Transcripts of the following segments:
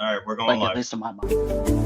All right, we're going Like, at live. least in my mind.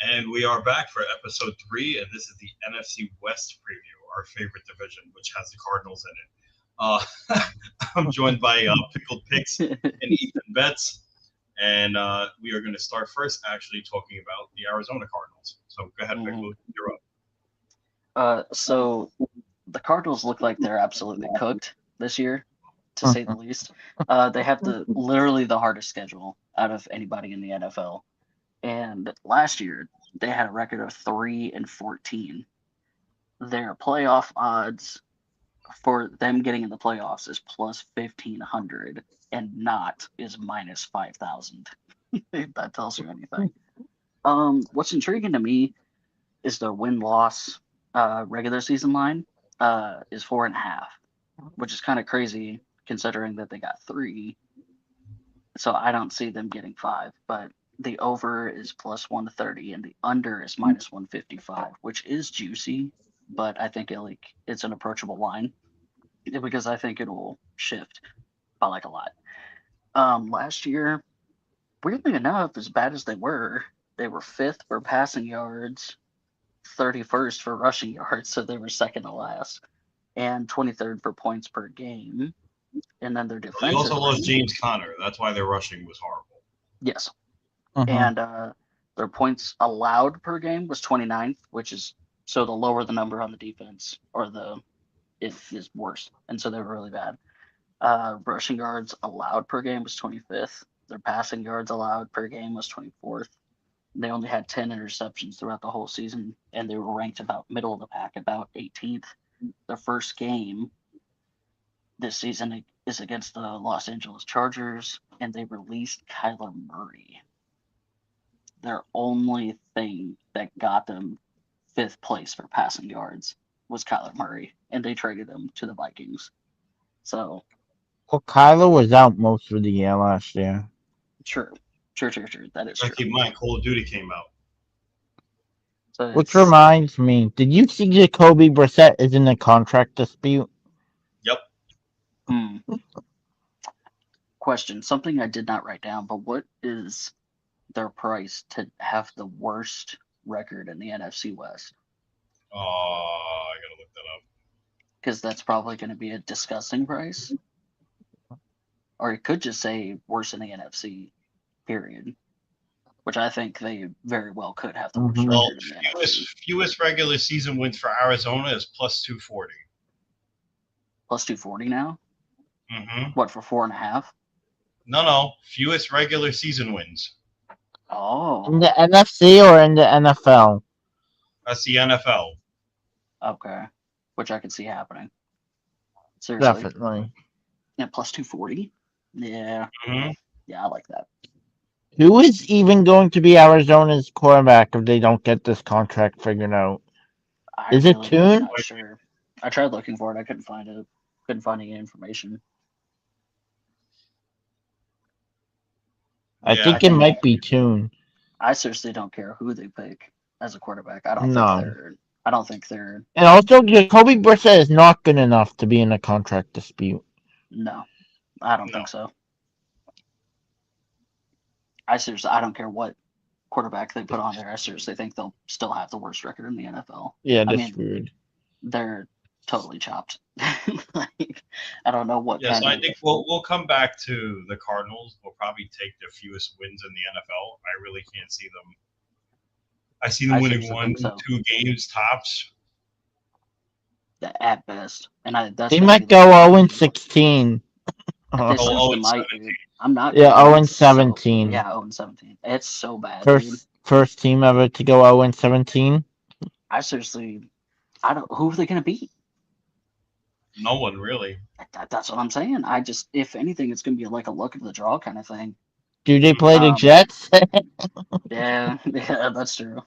And we are back for episode 3, and this is the NFC West preview, our favorite division, which has the Cardinals in it. I'm joined by Pickled Picks and Ethan Betts, and we are going to start first actually talking about the Arizona Cardinals. So go ahead, Pickled, you're up. So the Cardinals look like they're absolutely cooked this year, to say the least. They have literally the hardest schedule out of anybody in the NFL. And last year they had a record of 3-14. Their playoff odds for them getting in the playoffs is plus 1,500, and not is minus 5,000. If that tells you anything. What's intriguing to me is their win-loss regular season line is 4.5, which is kind of crazy considering that they got 3. So I don't see them getting 5, but the over is plus 130 and the under is minus 155, which is juicy, but I think it's an approachable line because I think it'll shift by like a lot. Last year, weirdly enough, as bad as they were 5th for passing yards, 31st for rushing yards, so they were second to last, and 23rd for points per game. And then their They defensive also lost rating, James Conner. That's why their rushing was horrible. yes. And their points allowed per game was 29th, which is so the lower the number on the defense or it is worse, and so they were really bad. Rushing yards allowed per game was 25th. Their passing yards allowed per game was 24th. They only had 10 interceptions throughout the whole season, and they were ranked about middle of the pack, about 18th. Their first game this season is against the Los Angeles Chargers, and they released Kyler Murray. Their only thing that got them 5th place for passing yards was Kyler Murray, and they traded him to the Vikings. So, well, Kyler was out most of the year last year. Sure. That is true. Keep in mind, Call of Duty came out. So Which reminds me, did you see Jacoby Brissett is in a contract dispute? Yep. Question, something I did not write down, but what is their price to have the worst record in the NFC West? I gotta look that up. Because that's probably going to be a disgusting price. Or it could just say worse in the NFC, period. Which I think they very well could have the worst Well, record in the NFC. fewest regular season wins for Arizona is plus 240. Plus 240 now? Mm-hmm. What, for 4.5? No. Fewest regular season wins. Oh. In the NFC or in the NFL? That's the NFL. Okay. Which I could see happening. Seriously. Definitely. Yeah, plus 240? Yeah. Mm-hmm. Yeah, I like that. Who is even going to be Arizona's quarterback if they don't get this contract figured out? Is it Tune? I'm not sure. I tried looking for it. I couldn't find it. Couldn't find any information. I think it might be Tune. I seriously don't care who they pick as a quarterback. I don't think they're. And also, Jacoby Brissett is not good enough to be in a contract dispute. No, I don't think so. I don't care what quarterback they put on there. I seriously think they'll still have the worst record in the NFL. Yeah, that's weird. They're totally chopped. Like, I don't know what. Yes, I think we'll come back to the Cardinals. We'll probably take their fewest wins in the NFL. I really can't see them. I see them winning 1-2 games tops. At best, and they might go 0-16. I'm not. Yeah, 0-17. Yeah, 0-17. It's so bad. First team ever to go 0-17. I seriously, who are they going to beat? No one really. That's what I'm saying. If anything, it's going to be like a luck of the draw kind of thing. Do they play the Jets? Yeah, that's true.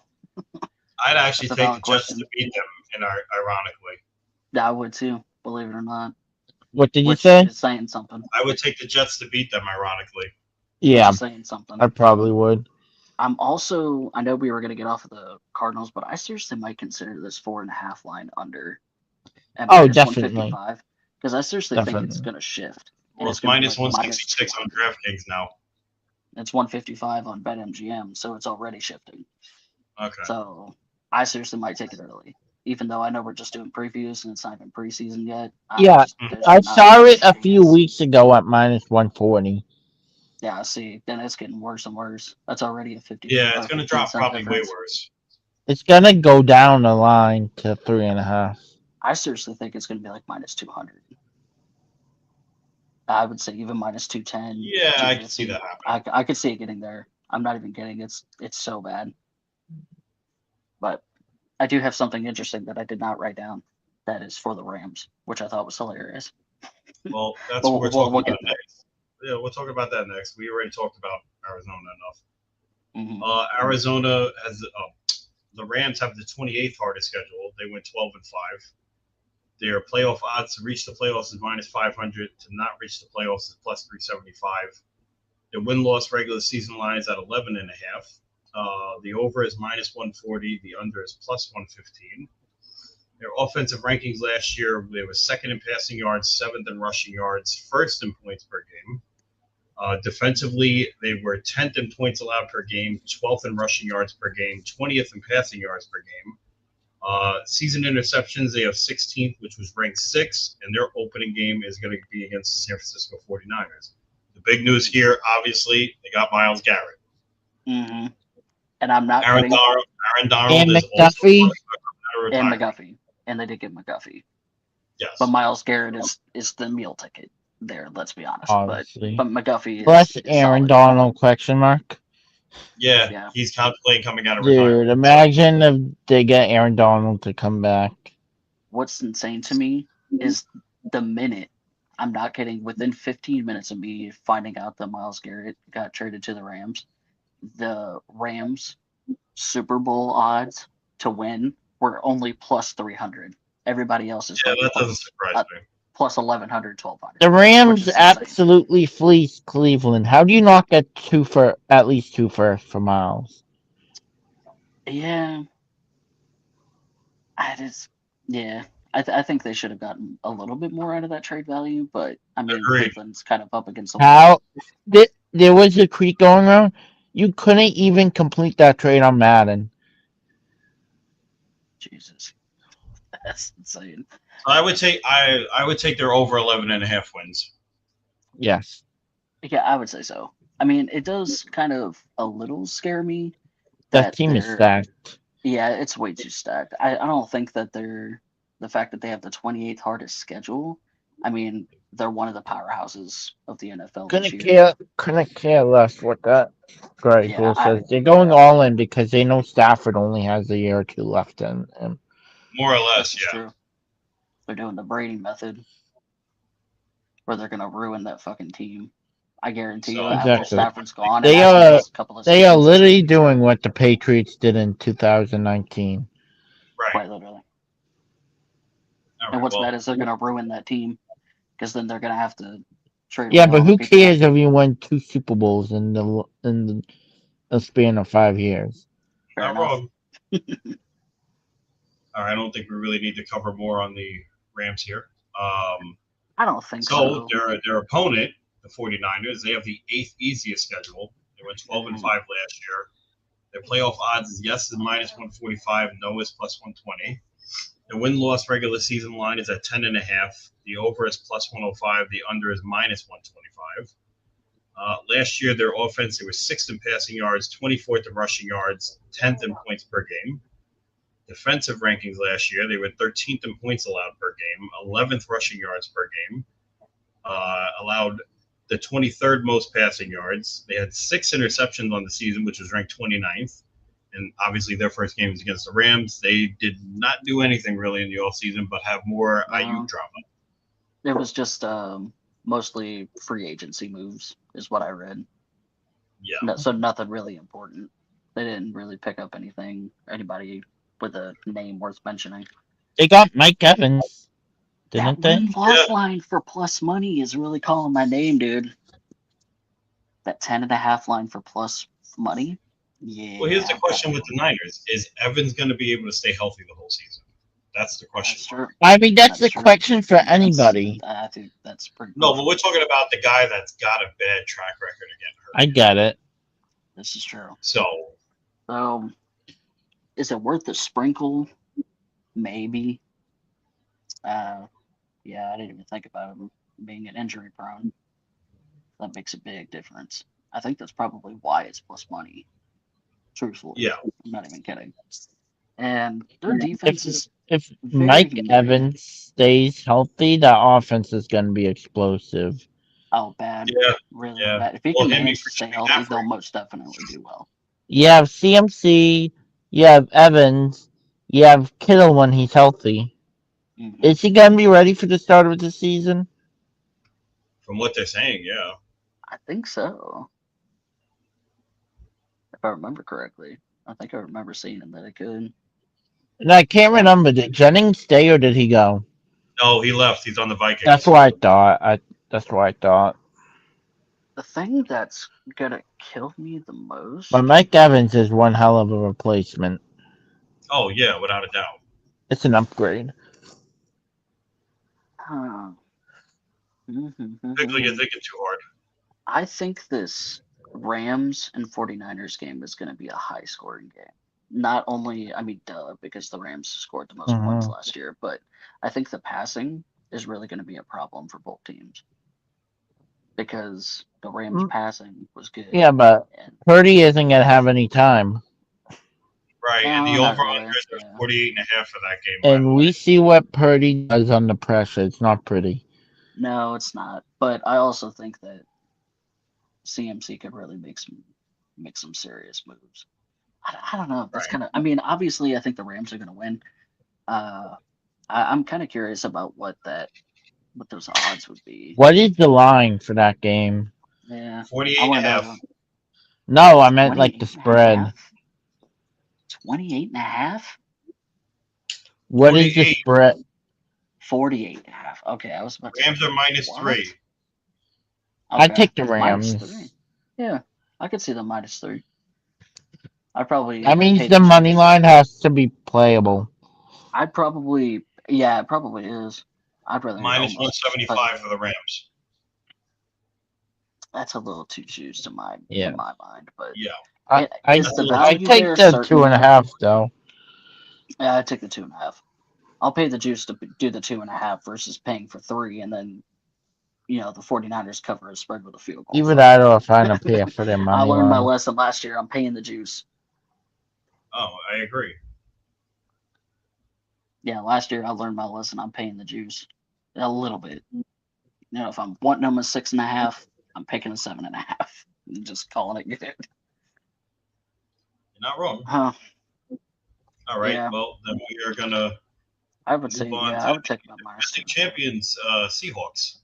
I'd actually That's a take the valid Jets to question. beat them, and ironically, Yeah, I would too, believe it or not. What did you Which say? is saying something. I would take the Jets to beat them, ironically. Which Yeah, is saying something. I probably would. I'm also. I know we were gonna get off of the Cardinals, but I seriously might consider this 4.5 line under at Oh, minus definitely. 155 because I seriously think it's Definitely. gonna shift and Well, it's it's gonna be minus like minus 166 on 200. DraftKings now. It's 155 on BetMGM, so it's already shifting. Okay. So I seriously might take it early, even though I know we're just doing previews and it's not even preseason yet. Yeah, There's I not saw much it a few chance. weeks ago at minus 140. Yeah, see, then it's getting worse and worse. That's already a 50 Yeah, it's or going to 15 drop cent probably way difference. worse. It's gonna go down the line to 3.5. I seriously think it's going to be like minus 200. I would say even minus 210, Yeah, I can see 250. that happening. I could see it getting there. I'm not even kidding. It's so bad. But I do have something interesting that I did not write down. That is for the Rams, which I thought was hilarious. Well, that's But what we're talking we'll about get there. next. Yeah, we'll talk about that next. We already talked about Arizona enough. Hmm. Arizona has the Rams have the 28th hardest schedule. They went 12-5. Their playoff odds to reach the playoffs is minus 500. To not reach the playoffs is plus 375. Their win-loss regular season line is at 11.5. The over is minus 140. The under is plus 115. Their offensive rankings last year, they were second in passing yards, seventh in rushing yards, first in points per game. Defensively, they were 10th in points allowed per game, 12th in rushing yards per game, 20th in passing yards per game. Season interceptions, they have 16th, which was ranked 6th, and their opening game is going to be against the San Francisco 49ers. The big news here, obviously, they got Myles Garrett. Hmm. And I'm not Aaron kidding. Donald And is also McDuffie. And retiring. McGuffey. And they did get McGuffey. Yes. But Myles Garrett is the meal ticket there, let's be honest. Obviously. But McGuffey Plus is Aaron solid. Donald question mark. Yeah, he's contemplating coming out of Dude, retirement. imagine if they get Aaron Donald to come back. What's insane to me is the minute, I'm not kidding, within 15 minutes of me finding out that Myles Garrett got traded to the Rams Super Bowl odds to win were only plus 300. Everybody else is Yeah, like that doesn't surprise me. plus 1100, 1200. The which Rams is insane. absolutely fleeced Cleveland. How do you not get at least 2 firsts for Miles? Yeah, yeah. I think they should have gotten a little bit more out of that trade value, but I mean Agreed. Cleveland's kind of up against the wall. How there was a creek going around. You couldn't even complete that trade on Madden. Jesus, that's insane. I would take their over 11.5 wins. Yes. Yeah, I would say so. I mean, it does kind of a little scare me That that team is they're. stacked. Yeah, it's way too stacked. I don't think that the fact that they have the 28th hardest schedule. I mean, they're one of the powerhouses of the NFL this year. Couldn't care less what that Greg Yeah, Bull says. They're going all in because they know Stafford only has a year or two left in him. More or this less, is yeah. true. They're doing the Brady method, where they're gonna ruin that fucking team. I guarantee you, after Exactly. Stafford's gone, They and after are this couple of they are seasons, literally doing what the Patriots did in 2019. Right. quite literally. All And right, what's well, bad is they're gonna ruin that team, because then they're gonna have to trade Yeah, away but all the who people. cares if you win 2 Super Bowls in the span of 5 years? Fair not enough. wrong. All right, I don't think we really need to cover more on the Rams here. I don't think So so. their opponent, the 49ers, they have the 8th easiest schedule. They went 12-5 last year. Their playoff odds is yes is minus 145, no is plus 120. The win-loss regular season line is at 10.5. The over is plus 105. The under is minus 125. Last year, their offense, they were 6th in passing yards, 24th in rushing yards, 10th in points per game. Defensive rankings last year, they were 13th in points allowed per game, 11th rushing yards per game, allowed the 23rd most passing yards. They had 6 interceptions on the season, which was ranked 29th. And obviously, their first game was against the Rams. They did not do anything really in the offseason, but have more IU drama. It was just mostly free agency moves, is what I read. Yeah. So nothing really important. They didn't really pick up anybody with a name worth mentioning. They got Mike Evans, That didn't they? win-loss line for plus money is really calling my name, dude. That 10.5 line for plus money. Yeah. Well, here's the question with the Niners: is Evans going to be able to stay healthy the whole season? That's the question. That's true. I mean, that's the true. question for anybody. I think that's pretty. No, but we're talking about the guy that's got a bad track record of getting hurt. I get it. This is true. So, is it worth the sprinkle? Maybe. Yeah, I didn't even think about him being an injury prone. That makes a big difference. I think that's probably why it's plus money. Truthfully. yeah. I'm not even kidding. And their defense is If very Mike good. Evans stays healthy, that offense is going to be explosive. Oh, bad. Yeah. Really Yeah. bad. If he Well, can him manage to and stay Christian healthy, McCaffrey. they'll most definitely do well. You have CMC, you have Evans, you have Kittle when he's healthy. Mhm. Is he going to be ready for the start of the season? From what they're saying, yeah. I think so. If I remember correctly. I think I remember seeing that it could. And I can't remember. Did Jennings stay or did he go? No, he left. He's on the Vikings. That's what I thought. That's what I thought. The thing that's gonna kill me the most. But Mike Evans is one hell of a replacement. Oh yeah, without a doubt. It's an upgrade. Particularly you're thinking too hard. I think this Rams and 49ers game is going to be a high scoring game. Not only, I mean, duh, because the Rams scored the most points last year, but I think the passing is really going to be a problem for both teams. Because the Rams passing was good. Yeah, but Purdy isn't going to have any time. Right, and the No, over not under really, is yeah. 48.5 for that game. By the And way. we see what Purdy does under pressure. It's not pretty. No, it's not. But I also think that CMC could really make some serious moves. I don't know. That's Right. kind of. I mean, obviously, I think the Rams are going to win. I'm kind of curious about what those odds would be. What is the line for that game? Yeah, 48.5. No, I meant like the spread. 28.5? What is the 48. spread? 48.5. Okay, I was about to. Rams are minus What? 3. Okay. I'd take the Rams. -3. Yeah, I could see the -3. I probably. That means pay the money juice. line has to be playable. I'd probably. Yeah, it probably is. I'd rather. Minus almost 175 play- for the Rams. That's a little too juiced in my mind, but Yeah. is the I value take there the certain? 2.5 though. Yeah, I take the 2.5. I'll pay the juice to do the 2.5 versus paying for 3, and then the 49ers cover a spread with a field goal. Even I don't find a pay for their I money learned my line. lesson last year. I'm paying the juice. Oh, I agree. Yeah, last year I learned my lesson. I'm paying the juice a little bit. If I'm wanting them a 6.5, I'm picking a 7.5. I'm just calling it good. You're not wrong. Huh. All right. Yeah. Well, then we are gonna I would say, move on I to would take my defending -2. champions, Seahawks.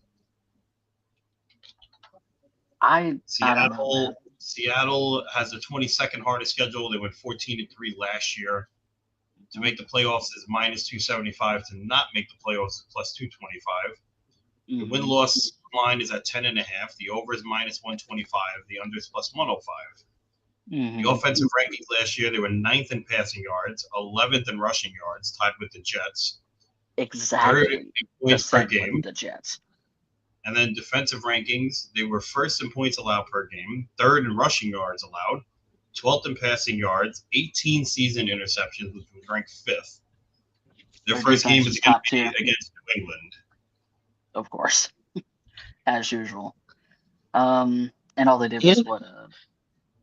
I don't know, man. Seattle has the 22nd hardest schedule. They went 14-3 last year. To make the playoffs is minus 275. To not make the playoffs is plus 225. The win-loss line is at 10.5. The over is minus 125. The under is plus 105. The offensive rankings last year, they were 9th in passing yards, 11th in rushing yards, tied with the Jets. Exactly. 3rd in points per game. With the Jets. And then defensive rankings, they were 1st in points allowed per game, 3rd in rushing yards allowed, 12th in passing yards, 18 season interceptions, which was ranked 5th. Their first game was against New England. Of course. As usual. And all they did was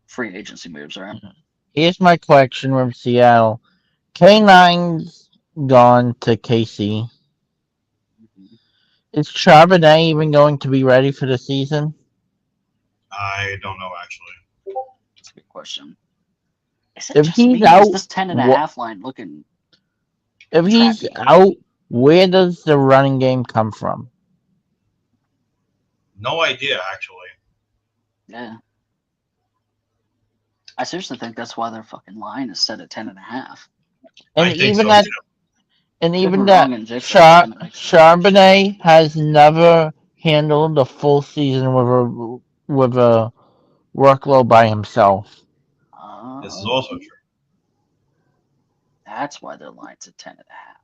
free agency moves, right? Here's my question with Seattle. K9's gone to KC. Is Charbonnet even going to be ready for the season? I don't know, actually. That's a good question. If he's out, is this 10.5 line looking? If he's out, where does the running game come from? No idea, actually. Yeah. I seriously think that's why their fucking line is set at 10.5. And I think even so that, too. and If even we're that, wrong and Jigsaw kind of makes it better. Charbonnet has never handled a full season with a workload by himself. This is also Oh, true. that's why their line's at 10.5.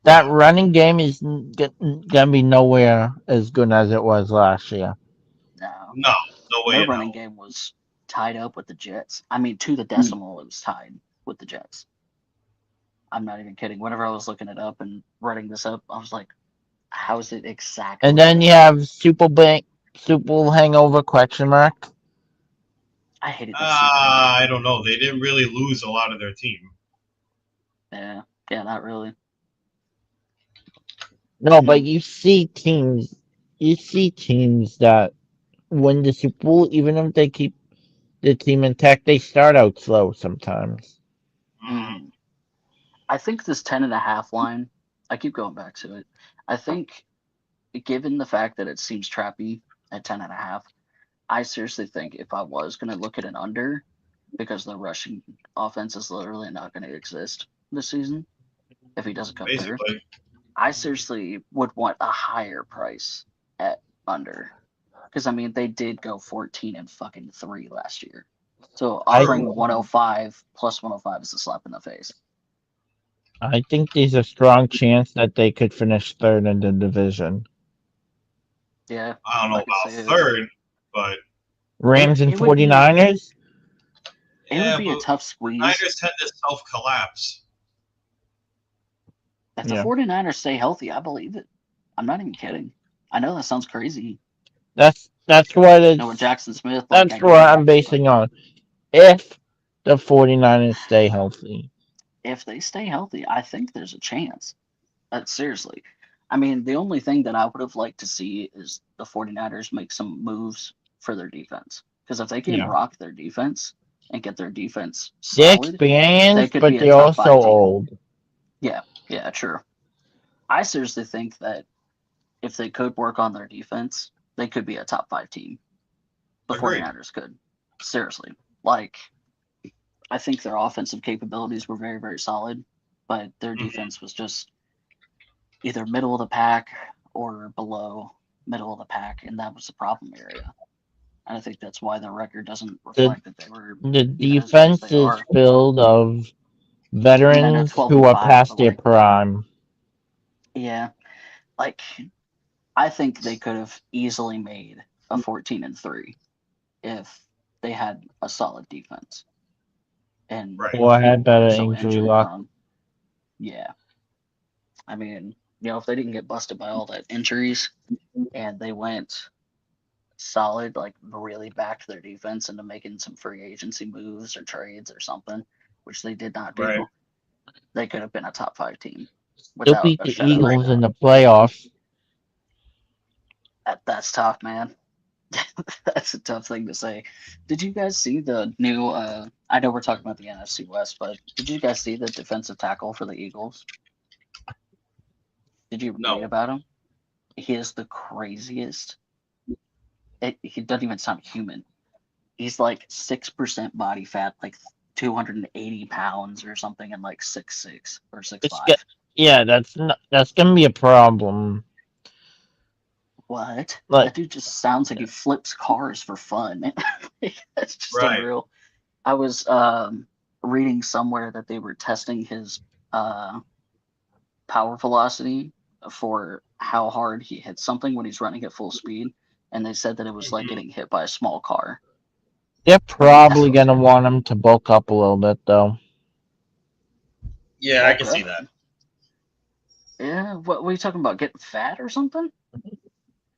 That Yeah. running game is gonna be nowhere as good as it was last year. No, No, no way their in running hell. game was tied up with the Jets. I mean, to the decimal, it was tied with the Jets. I'm not even kidding. Whenever I was looking it up and writing this up, I was like, how is it And exactly then you there? have Super Hangover question mark. I hated the Super. I don't know. They didn't really lose a lot of their team. Yeah, yeah, not really. No, but you see teams that win the Super Bowl, even if they keep the team intact, they start out slow sometimes. Hmm. Hmm. I think this 10.5 line, I keep going back to it. I think, given the fact that it seems trappy at 10.5, I seriously think if I was going to look at an under, because the rushing offense is literally not going to exist this season if he doesn't come through, Basically, I seriously would want a higher price at under. Because I mean, they did go 14 and fucking 3 last year. So I true. offering 105 plus 105 is a slap in the face. I think there's a strong chance that they could finish third in the division. Yeah, I don't know I could see about it. third, but Rams and It would be 49ers? yeah, a but tough squeeze. Niners tend to self collapse. If the Yeah. 49ers stay healthy, I believe it. I'm not even kidding. I know that sounds crazy. That's what No, with it's Jackson Smith, like I that's what get it. I'm But basing on. If the 49ers stay healthy. if they stay healthy, I think there's a chance. Seriously. I mean, the only thing that I would have liked to see is the 49ers make some moves for their defense. Because if they can Yeah. rock their defense and get their defense They're solid, they experienced, could but be a they're top also five team. old. Yeah, yeah, true. I seriously think that if they could work on their defense, they could be a top five team. The Agreed. 49ers could. Seriously. Like, I think their offensive capabilities were very, very solid, but their Hmm. defense was just either middle of the pack or below middle of the pack, and that was the problem area. And I think that's why their record doesn't The reflect that they were the even as good as defense they is are. filled of And then at veterans 12 who and are 5, by past the their way. prime. Yeah, like I think they could have easily made a 14 and 3 if they had a solid defense and Right. Or had better weren't so injury injury luck. prone. Yeah, I mean, if they didn't get busted by all that injuries and they went solid, like really backed their defense into making some free agency moves or trades or something, which they did not Right. do, they could have been a top five team Still without beat a the shadow of a Eagles in doubt. the playoffs. That's tough, man. That's a tough thing to say. Did you guys see the new? I know we're talking about the NFC West, but did you guys see the defensive tackle for the Eagles? Did you read No. about him? He is the craziest. He doesn't even sound human. He's like 6% body fat, like 280 pounds or something, and like 6'6" or six It's get, five. yeah, that's gonna be a problem. What? Like That dude just sounds like he flips cars for fun. That's just Right. unreal. I was reading somewhere that they were testing his uh, power velocity for how hard he hits something when he's running at full speed, and they said that it was like Hmm. getting hit by a small car. they're That's probably gonna want him to bulk up a little bit though. Yeah, I bulk can see up. that. Yeah, what were you talking about? Getting fat or something?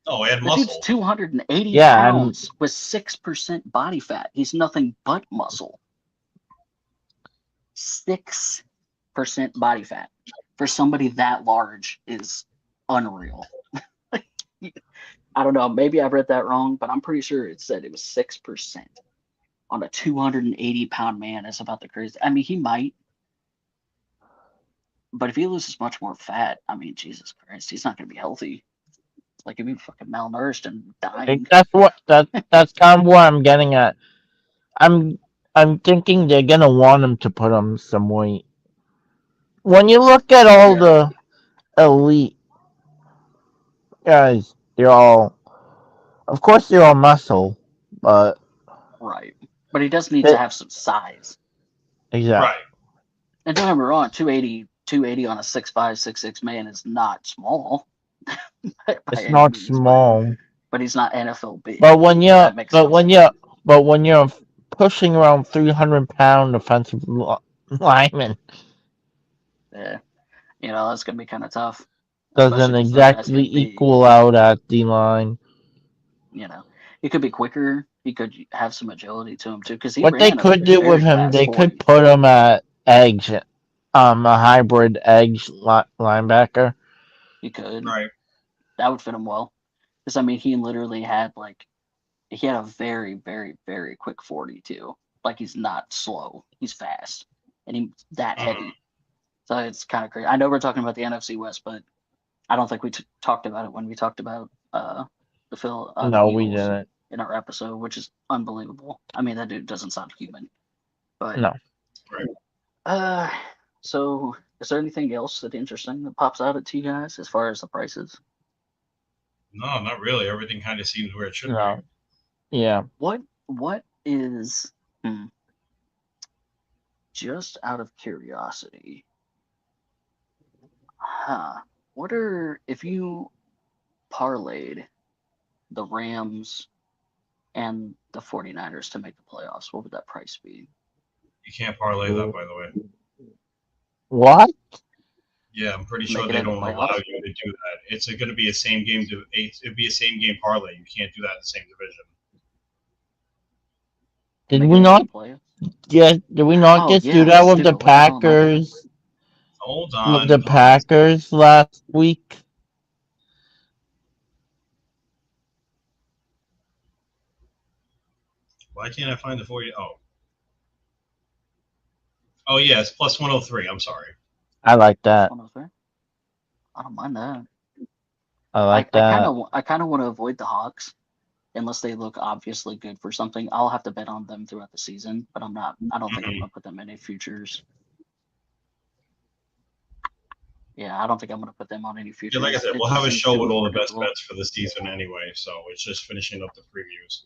Oh, add The dude's muscle. 280 Yeah, I'm pounds with 6% body fat. He's nothing but muscle. 6% body fat for somebody that large is unreal. I don't know. Maybe I read that wrong, but I'm pretty sure it said it was 6% on a 280-pound man. Is about the crazy. I mean, he might, but if he loses much more fat, I mean, Jesus Christ, he's not going to be healthy. Like he'd be fucking malnourished and like, dying. that's kind of what I'm getting at. I'm thinking they're gonna want him to put on some weight. When you look at all Yeah. the elite guys, of course, they're all muscle, but Right. But he does need to it, have some size. exactly, Right. And don't get me wrong, 280 on a 6'5", 6'6" man is not small by it's any not means, small. but he's not NFL big. But when If you're, that makes but sense. when you're, but when you're pushing around 300-pound offensive lineman, Yeah. That's gonna be kind of tough, doesn't especially because those guys exactly can be. equal out at the line. He could be quicker. He could have some agility to him too, because he What they ran a could do with very him, fast they could 40. put him at edge, a hybrid edge linebacker. He could. Right. That would fit him well. Because he literally had he had a very, very, very quick 40 too. Like he's not slow. He's fast, and he's that heavy. So it's kind of crazy. I know we're talking about the NFC West, but I don't think we talked about it when we talked about the No, we Eagles didn't. in our episode, which is unbelievable. That dude doesn't sound human. But No. Right. so is there anything else that interesting that pops out to you guys as far as the prices? No, not really. Everything kind of seems where it should No. Yeah. What is just out of curiosity? What are if you parlayed the Rams and the 49ers to make the playoffs, what would that price be? be. You can't parlay that, by the way. What? Yeah, I'm pretty sure Make it they in the don't allow playoffs? you to do that. It's going to be a same game. It'd be a same game parlay. You can't do that in the same division. Did Make we it into not? the playoffs? Yeah. Did we not Oh just do yeah, that with the stupid. What the hell am I doing? Packers? Hold With on. the Packers last week? Why can't I find the 40? Oh yeah, it's plus 103. I'm sorry. I like Plus that. 103. I don't mind that. I like that. I kind of want to avoid the Hawks unless they look obviously good for something. I'll have to bet on them throughout the season, but I'm not. I don't think I'm Mhm. going to put them in any futures. Yeah, I don't think I'm going to put them on any Yeah, futures. like I said, It we'll just have a seems show too with all the best unpredictable. bets for the season anyway, so it's just finishing up the previews.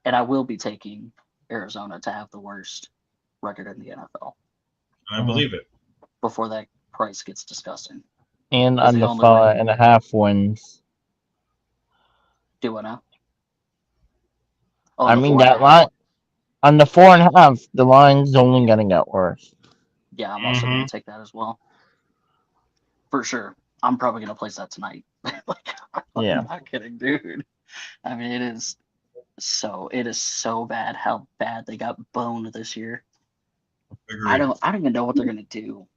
And I will be taking Arizona to have the worst record in the NFL And I believe it. before that price gets disgusting. And Because the under only way 4.5 wins. do it now. Oh, I the mean, four and a that half. line, on the 4.5, the line's only going to get worse. Yeah, I'm also going to take that as well. For sure. I'm probably going to place that tonight. Yeah. I'm not kidding, dude. It is so bad how bad they got boned this year. I Agreed. don't even know what they're going to do.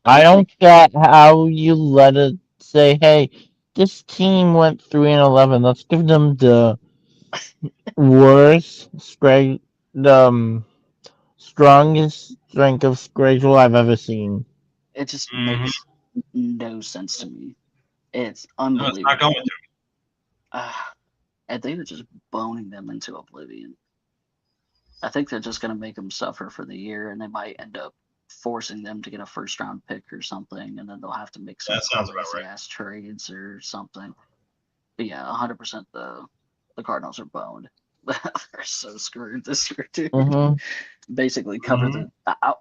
I don't get how you let it say, hey, this team went 3-11. Let's give them the worst strongest strength of schedule I've ever seen. It just Mhm. makes no sense to me. It's No, it's not going unbelievable. to. And they're just boning them into oblivion. I think they're just going to make them suffer for the year, and they might end up forcing them to get a first round pick or something, and then they'll have to make some That sounds about crazy right. ass trades or something. But yeah, 100% the Cardinals are boned. They're so screwed this year, dude. Mm-hmm. Basically,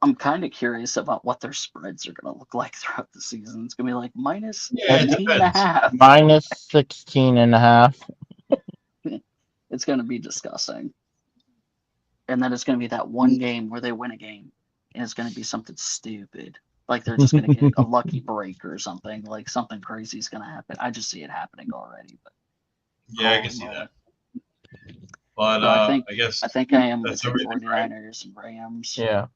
I'm kind of curious about what their spreads are going to look like throughout the season. It's going to be like minus Yeah, it 15 and a depends. half. Minus 16.5. It's going to be disgusting. And then it's going to be that one game where they win a game, and it's going to be something stupid. Like they're just going to get a lucky break or something. Like something crazy is going to happen. I just see it happening already. But Yeah, I holy can see moly. that. But So I guess I think I am going that's to take everything, right? 49ers and Rams Yeah.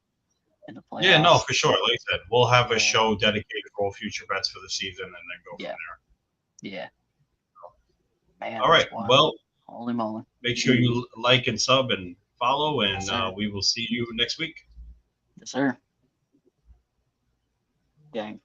in the playoffs. Yeah, no, for sure. Like I said, we'll have a Yeah. show dedicated for all future bets for the season and then go Yeah. from Yeah. Man, there. All right. that's wild. Well, Holy moly. make sure you like and sub and follow, and Yes, sir. we will see you next week. Yes, sir. Gang.